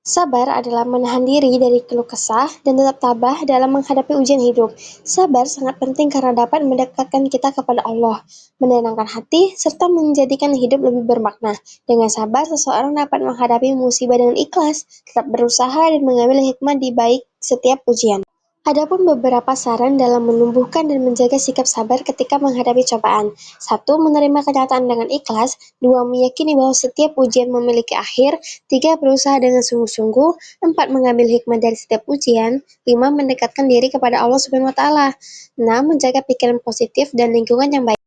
Sabar adalah menahan diri dari keluh kesah dan tetap tabah dalam menghadapi ujian hidup. Sabar sangat penting karena dapat mendekatkan kita kepada Allah, menenangkan hati, serta menjadikan hidup lebih bermakna. Dengan sabar, seseorang dapat menghadapi musibah dengan ikhlas, tetap berusaha dan mengambil hikmah di baik setiap ujian. Adapun beberapa saran dalam menumbuhkan dan menjaga sikap sabar ketika menghadapi cobaan. Satu, menerima kenyataan dengan ikhlas. Dua, meyakini bahwa setiap ujian memiliki akhir. Tiga, berusaha dengan sungguh-sungguh. Empat, mengambil hikmah dari setiap ujian. Lima, mendekatkan diri kepada Allah Subhanahu wa Ta'ala. Enam, menjaga pikiran positif dan lingkungan yang baik.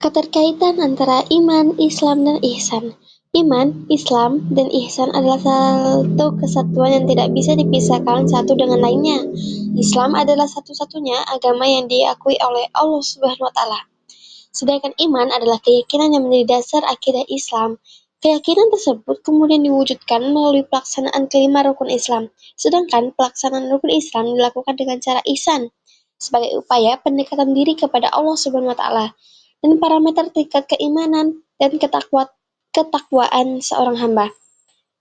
Keterkaitan antara iman, Islam, dan ihsan. Iman, Islam, dan ihsan adalah satu kesatuan yang tidak bisa dipisahkan satu dengan lainnya. Islam adalah satu-satunya agama yang diakui oleh Allah Subhanahu wa Ta'ala. Sedangkan iman adalah keyakinan yang menjadi dasar akidah Islam. Keyakinan tersebut kemudian diwujudkan melalui pelaksanaan kelima rukun Islam. Sedangkan pelaksanaan rukun Islam dilakukan dengan cara ihsan sebagai upaya pendekatan diri kepada Allah Subhanahu wa Ta'ala dan parameter tingkat keimanan dan ketakwaan seorang hamba.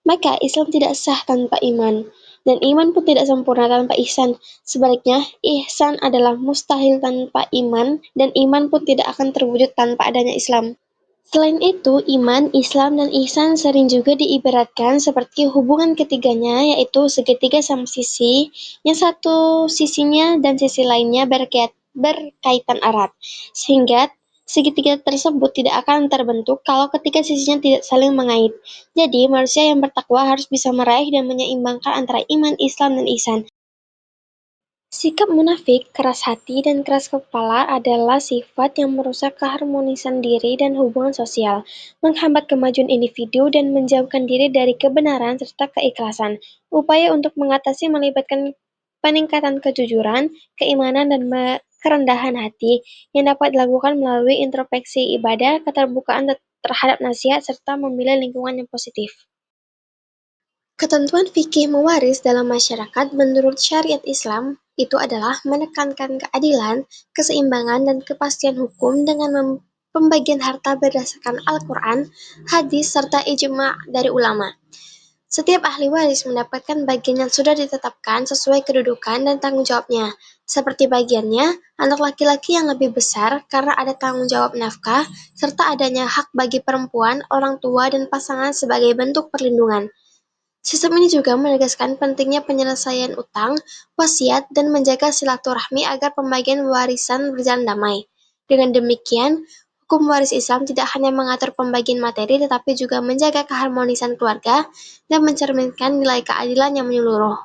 Maka Islam tidak sah tanpa iman, dan iman pun tidak sempurna tanpa ihsan. Sebaliknya, ihsan adalah mustahil tanpa iman, dan iman pun tidak akan terwujud tanpa adanya Islam. Selain itu, iman, Islam, dan ihsan sering juga diibaratkan seperti hubungan ketiganya, yaitu segitiga sama sisi, yang satu sisinya dan sisi lainnya berkaitan erat, sehingga segitiga tersebut tidak akan terbentuk kalau ketiga sisinya tidak saling mengait. Jadi, manusia yang bertakwa harus bisa meraih dan menyeimbangkan antara iman, Islam, dan ihsan. Sikap munafik, keras hati, dan keras kepala adalah sifat yang merusak keharmonisan diri dan hubungan sosial, menghambat kemajuan individu, dan menjauhkan diri dari kebenaran serta keikhlasan. Upaya untuk mengatasi melibatkan peningkatan kejujuran, keimanan, dan kerendahan hati yang dapat dilakukan melalui introspeksi ibadah, keterbukaan terhadap nasihat, serta memilih lingkungan yang positif. Ketentuan fikih mewaris dalam masyarakat menurut syariat Islam itu adalah menekankan keadilan, keseimbangan, dan kepastian hukum dengan pembagian harta berdasarkan Al-Quran, hadis, serta ijma' dari ulama. Setiap ahli waris mendapatkan bagian yang sudah ditetapkan sesuai kedudukan dan tanggung jawabnya. Seperti bagiannya, anak laki-laki yang lebih besar karena ada tanggung jawab nafkah, serta adanya hak bagi perempuan, orang tua, dan pasangan sebagai bentuk perlindungan. Sistem ini juga menegaskan pentingnya penyelesaian utang, wasiat, dan menjaga silaturahmi agar pembagian warisan berjalan damai. Dengan demikian, hukum waris Islam tidak hanya mengatur pembagian materi tetapi juga menjaga keharmonisan keluarga dan mencerminkan nilai keadilan yang menyeluruh.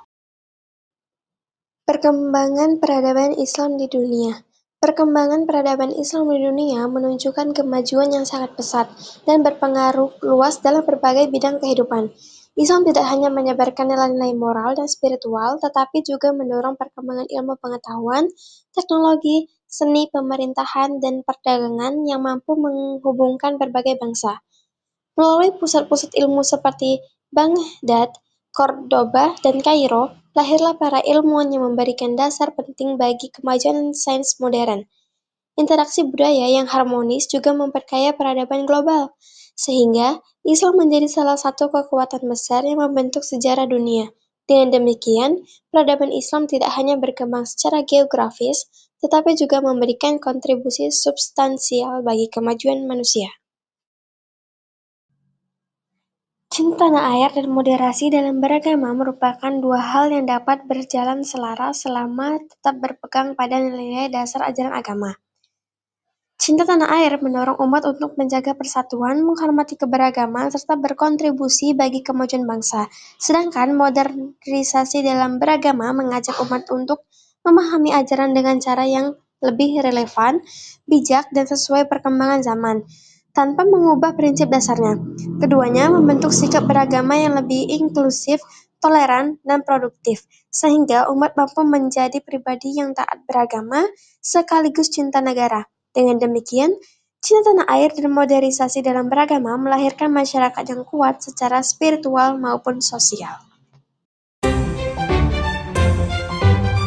Perkembangan peradaban Islam di dunia. Perkembangan peradaban Islam di dunia menunjukkan kemajuan yang sangat pesat dan berpengaruh luas dalam berbagai bidang kehidupan. Islam tidak hanya menyebarkan nilai-nilai moral dan spiritual, tetapi juga mendorong perkembangan ilmu pengetahuan, teknologi, seni pemerintahan, dan perdagangan yang mampu menghubungkan berbagai bangsa. Melalui pusat-pusat ilmu seperti Baghdad, Cordoba, dan Kairo, lahirlah para ilmuwan yang memberikan dasar penting bagi kemajuan sains modern. Interaksi budaya yang harmonis juga memperkaya peradaban global, sehingga Islam menjadi salah satu kekuatan besar yang membentuk sejarah dunia. Dengan demikian, peradaban Islam tidak hanya berkembang secara geografis, tetapi juga memberikan kontribusi substansial bagi kemajuan manusia. Cinta tanah air dan moderasi dalam beragama merupakan dua hal yang dapat berjalan selaras selama tetap berpegang pada nilai-nilai dasar ajaran agama. Cinta tanah air mendorong umat untuk menjaga persatuan, menghormati keberagaman, serta berkontribusi bagi kemajuan bangsa. Sedangkan modernisasi dalam beragama mengajak umat untuk memahami ajaran dengan cara yang lebih relevan, bijak, dan sesuai perkembangan zaman, tanpa mengubah prinsip dasarnya. Keduanya membentuk sikap beragama yang lebih inklusif, toleran, dan produktif, sehingga umat mampu menjadi pribadi yang taat beragama sekaligus cinta negara. Dengan demikian, cinta tanah air dan modernisasi dalam beragama melahirkan masyarakat yang kuat secara spiritual maupun sosial.